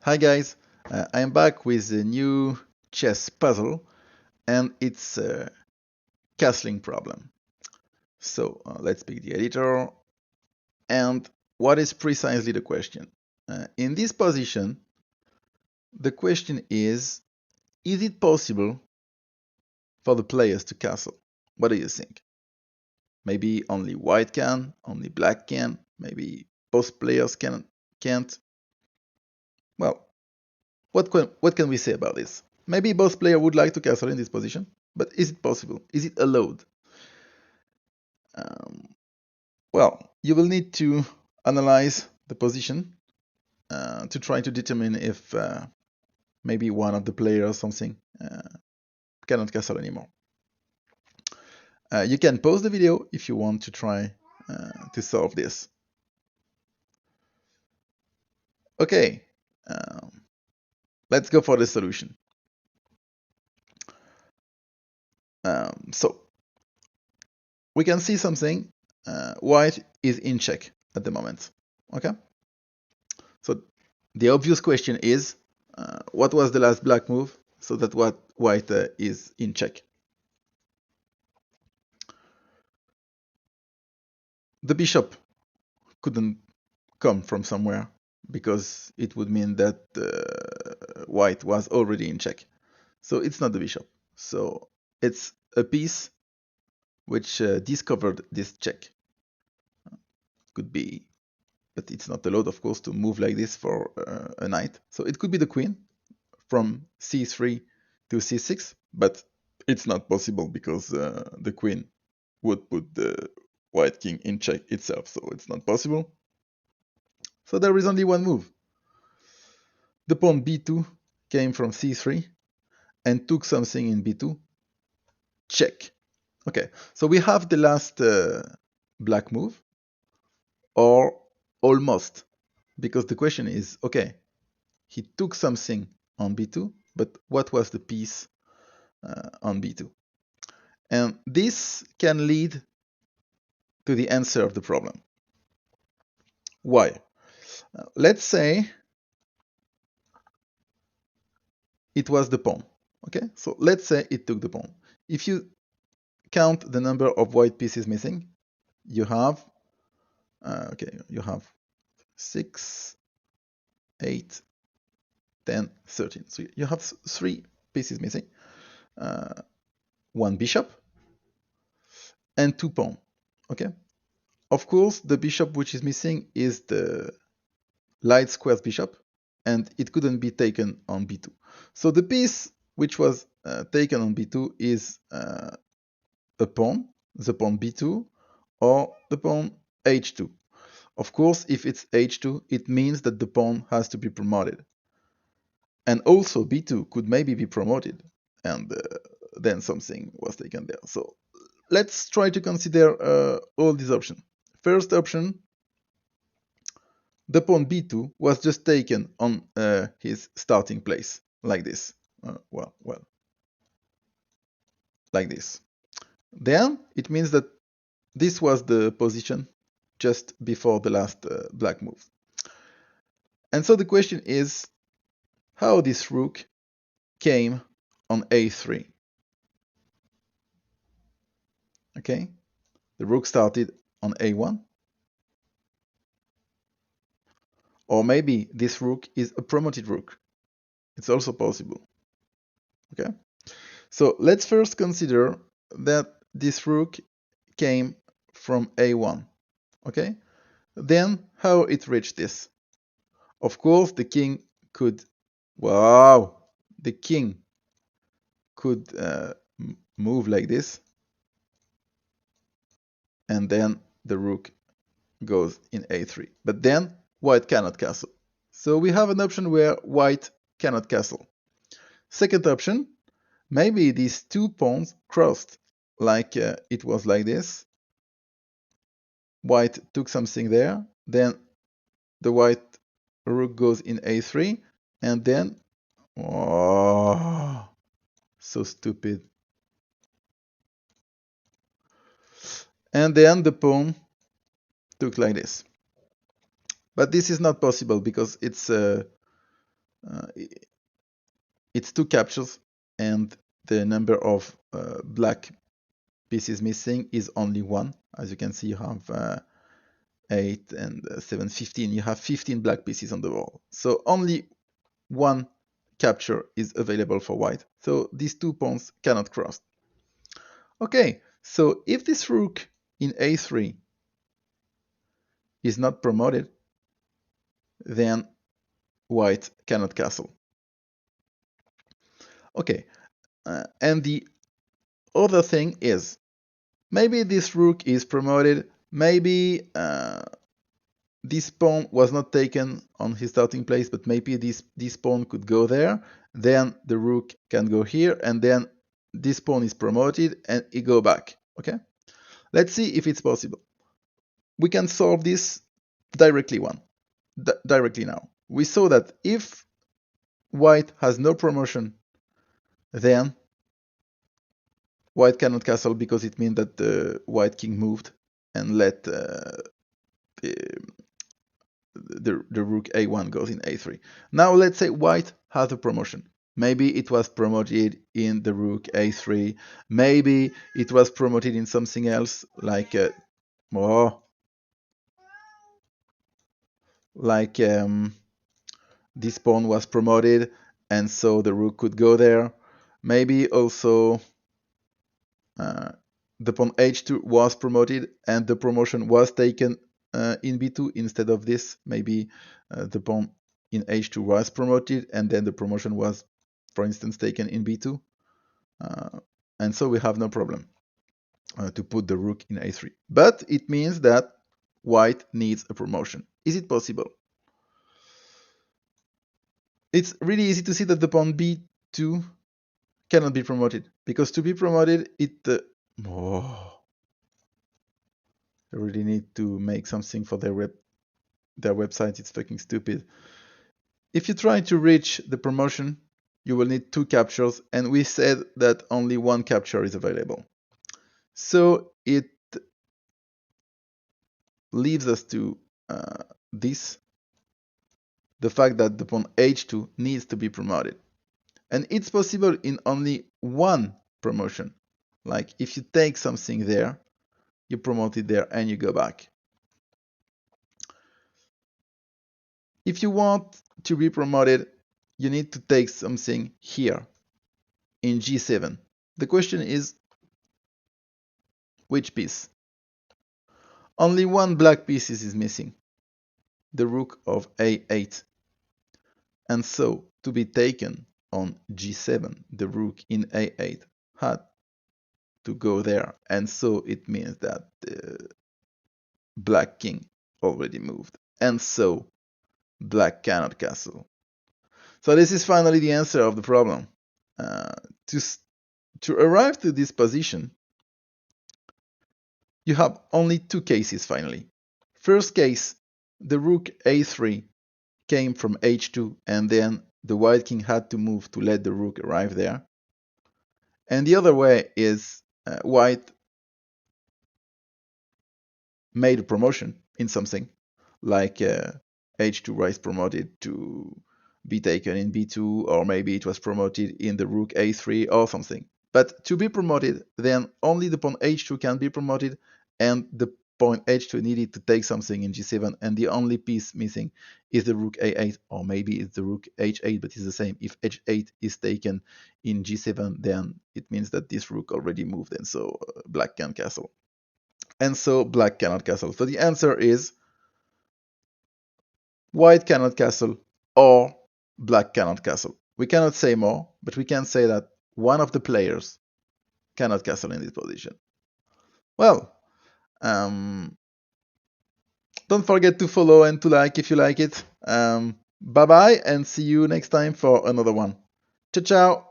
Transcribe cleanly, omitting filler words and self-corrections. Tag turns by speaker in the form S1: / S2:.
S1: Hi guys, I am back with a new chess puzzle and it's a castling problem. So let's pick the editor and what is precisely the question? In this position, the question is it possible for the players to castle? What do you think? Maybe only white can, only black can, maybe both players can't? Well, what can we say about this? Maybe both players would like to castle in this position, but is it possible? Is it allowed? Um, well, you will need to analyze the position to try to determine if maybe one of the players or something cannot castle anymore. You can pause the video if you want to try to solve this. Okay, let's go for the solution. So we can see something. White is in check at the moment. Okay. So the obvious question is, what was the last black move so that what white is in check? The bishop couldn't come from somewhere because it would mean that white was already in check. So it's not the bishop. So it's a piece which discovered this check. Could be, but it's not allowed, of course, to move like this for a knight. So it could be the queen from c3 to c6, but it's not possible because the queen would put the white king in check itself, so it's not possible. So there is only one move. The pawn b2 came from c3 and took something in b2. Check. Okay, so we have the last black move, or almost, because the question is, okay, he took something on b2, but what was the piece on b2? And this can lead to the answer of the problem. Why? Let's say it was the pawn. Okay, so let's say it took the pawn. If you count the number of white pieces missing, you have you have 6, 8, 10, 13. So you have 3 pieces missing, one bishop and 2 pawn. Okay, of course the bishop which is missing is the light squares bishop, and it couldn't be taken on b2. So the piece which was taken on b2 is a pawn, the pawn b2, or the pawn h2. Of course, if it's h2, it means that the pawn has to be promoted. And also b2 could maybe be promoted, and then something was taken there. So let's try to consider all these options. First option, the pawn b2 was just taken on his starting place, like this. Well, like this. Then it means that this was the position just before the last black move. And so the question is how this rook came on a3. Okay, the rook started on a1. Or maybe this rook is a promoted rook. It's also possible. Okay, so let's first consider that this rook came from a1. Okay, then how it reached this? Of course, the king could, wow, the king could move like this, and then the rook goes in a3. But then white cannot castle. So we have an option where white cannot castle. Second option, maybe these 2 pawns crossed, like it was like this. White took something there, then the white rook goes in a3, and then, oh, so stupid. And then the pawn took like this. But this is not possible because it's it's 2 captures, and the number of black pieces missing is only 1. As you can see, you have 8 and 7, 15. You have 15 black pieces on the wall. So only 1 capture is available for white. So these 2 pawns cannot cross. Okay, so if this rook in a3 is not promoted, then white cannot castle. Okay, and the other thing is, maybe this rook is promoted, maybe this pawn was not taken on his starting place, but maybe this pawn could go there, then the rook can go here, and then this pawn is promoted and it go back. Okay, let's see if it's possible. We can solve this directly now. We saw that if white has no promotion, then white cannot castle, because it means that the white king moved and let the rook a1 goes in a3. Now let's say white has a promotion. Maybe it was promoted in the rook a3. Maybe it was promoted in something else, like this pawn was promoted, and so the rook could go there. Maybe also the pawn h2 was promoted, and the promotion was taken in b2 instead of this. Maybe the pawn in h2 was promoted, and then the promotion was, for instance, taken in b2. And so we have no problem to put the rook in a3. But it means that white needs a promotion. Is it possible? It's really easy to see that the pawn b2 cannot be promoted, because to be promoted, they really need to make something for their website. It's fucking stupid. If you try to reach the promotion, you will need 2 captures, and we said that only 1 capture is available. So it leaves us to this, the fact that the pawn h2 needs to be promoted. And it's possible in only 1 promotion. Like if you take something there, you promote it there and you go back. If you want to be promoted, you need to take something here in g7. The question is, which piece? Only 1 black piece is missing, the rook of a8. And so, to be taken on g7, the rook in a8 had to go there. And so it means that the black king already moved. And so black cannot castle. So this is finally the answer of the problem. To arrive to this position, you have only 2 cases finally. First case, the rook a3 came from h2, and then the white king had to move to let the rook arrive there. And the other way is white made a promotion in something, like h2 rise promoted to be taken in b2, or maybe it was promoted in the rook a3 or something. But to be promoted, then only the pawn h2 can be promoted, and the pawn h2 needed to take something in g7, and the only piece missing is the rook a8, or maybe it's the rook h8, but it's the same. If h8 is taken in g7, then it means that this rook already moved, and so black can castle. And so black cannot castle. So the answer is white cannot castle or black cannot castle. We cannot say more, but we can say that one of the players cannot castle in this position. Well, don't forget to follow and to like if you like it. Bye bye, and see you next time for another one. Ciao, ciao.